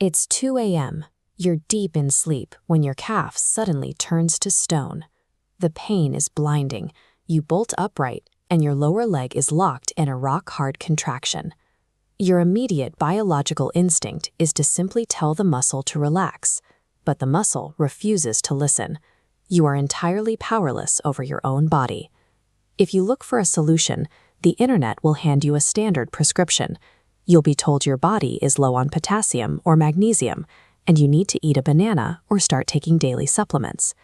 It's 2 a.m. You're deep in sleep when your calf suddenly turns to stone. The pain is blinding. You bolt upright, and your lower leg is locked in a rock-hard contraction. Your immediate biological instinct is to simply tell the muscle to relax, but the muscle refuses to listen. You are entirely powerless over your own body. If you look for a solution, the internet will hand you a standard prescription. You'll be told your body is low on potassium or magnesium, and you need to eat a banana or start taking daily supplements.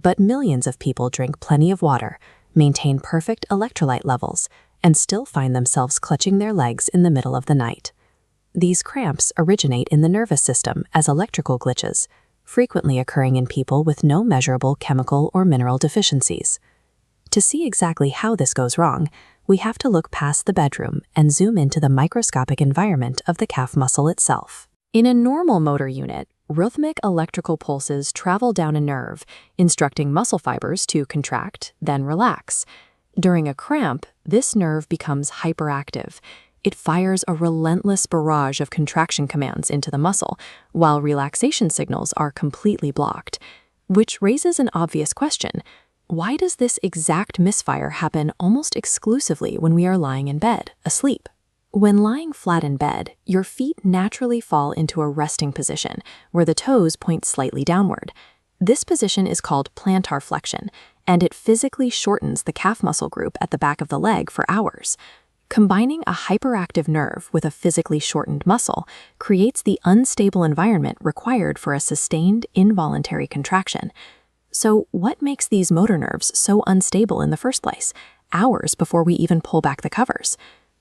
But millions of people drink plenty of water, maintain perfect electrolyte levels, and still find themselves clutching their legs in the middle of the night. These cramps originate in the nervous system as electrical glitches, frequently occurring in people with no measurable chemical or mineral deficiencies. To see exactly how this goes wrong, we have to look past the bedroom and zoom into the microscopic environment of the calf muscle itself. In a normal motor unit, rhythmic electrical pulses travel down a nerve, instructing muscle fibers to contract, then relax. During a cramp, this nerve becomes hyperactive. It fires a relentless barrage of contraction commands into the muscle, while relaxation signals are completely blocked. Which raises an obvious question: why does this exact misfire happen almost exclusively when we are lying in bed, asleep? When lying flat in bed, your feet naturally fall into a resting position, where the toes point slightly downward. This position is called plantar flexion, and it physically shortens the calf muscle group at the back of the leg for hours. Combining a hyperactive nerve with a physically shortened muscle creates the unstable environment required for a sustained involuntary contraction. So what makes these motor nerves so unstable in the first place, hours before we even pull back the covers?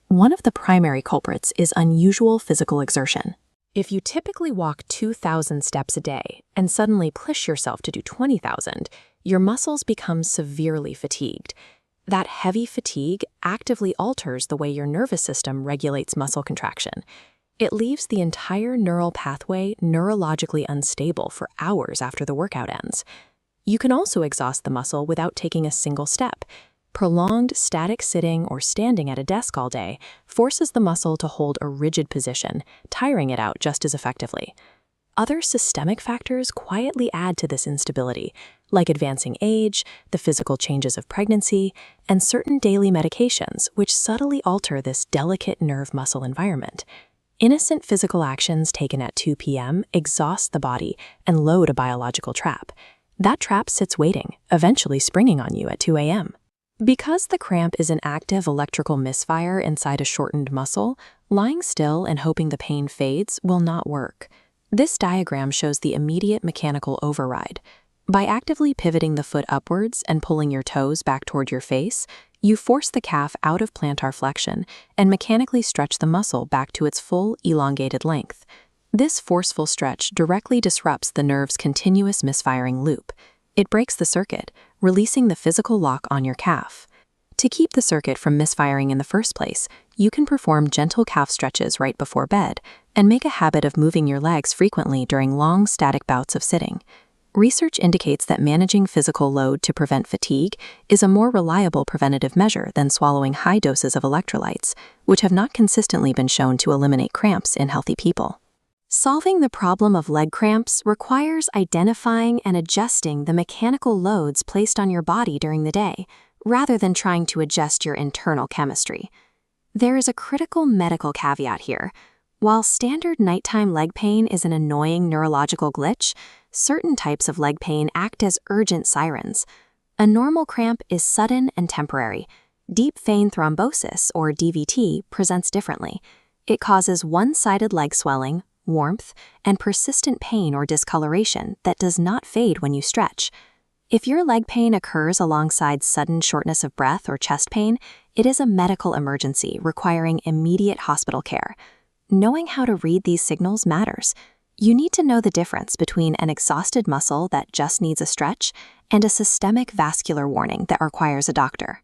One of the primary culprits is unusual physical exertion. If you typically walk 2,000 steps a day and suddenly push yourself to do 20,000, your muscles become severely fatigued. That heavy fatigue actively alters the way your nervous system regulates muscle contraction. It leaves the entire neural pathway neurologically unstable for hours after the workout ends. You can also exhaust the muscle without taking a single step. Prolonged static sitting or standing at a desk all day forces the muscle to hold a rigid position, tiring it out just as effectively. Other systemic factors quietly add to this instability, like advancing age, the physical changes of pregnancy, and certain daily medications which subtly alter this delicate nerve-muscle environment. Innocent physical actions taken at 2 p.m. exhaust the body and load a biological trap. That trap sits waiting, eventually springing on you at 2 a.m. Because the cramp is an active electrical misfire inside a shortened muscle, lying still and hoping the pain fades will not work. This diagram shows the immediate mechanical override. By actively pivoting the foot upwards and pulling your toes back toward your face, you force the calf out of plantar flexion and mechanically stretch the muscle back to its full, elongated length. This forceful stretch directly disrupts the nerve's continuous misfiring loop. It breaks the circuit, releasing the physical lock on your calf. To keep the circuit from misfiring in the first place, you can perform gentle calf stretches right before bed and make a habit of moving your legs frequently during long static bouts of sitting. Research indicates that managing physical load to prevent fatigue is a more reliable preventative measure than swallowing high doses of electrolytes, which have not consistently been shown to eliminate cramps in healthy people. Solving the problem of leg cramps requires identifying and adjusting the mechanical loads placed on your body during the day, rather than trying to adjust your internal chemistry. There is a critical medical caveat here. While standard nighttime leg pain is an annoying neurological glitch, certain types of leg pain act as urgent sirens. A normal cramp is sudden and temporary. Deep vein thrombosis, or DVT, presents differently. It causes one-sided leg swelling, warmth, and persistent pain or discoloration that does not fade when you stretch. If your leg pain occurs alongside sudden shortness of breath or chest pain, it is a medical emergency requiring immediate hospital care. Knowing how to read these signals matters. You need to know the difference between an exhausted muscle that just needs a stretch and a systemic vascular warning that requires a doctor.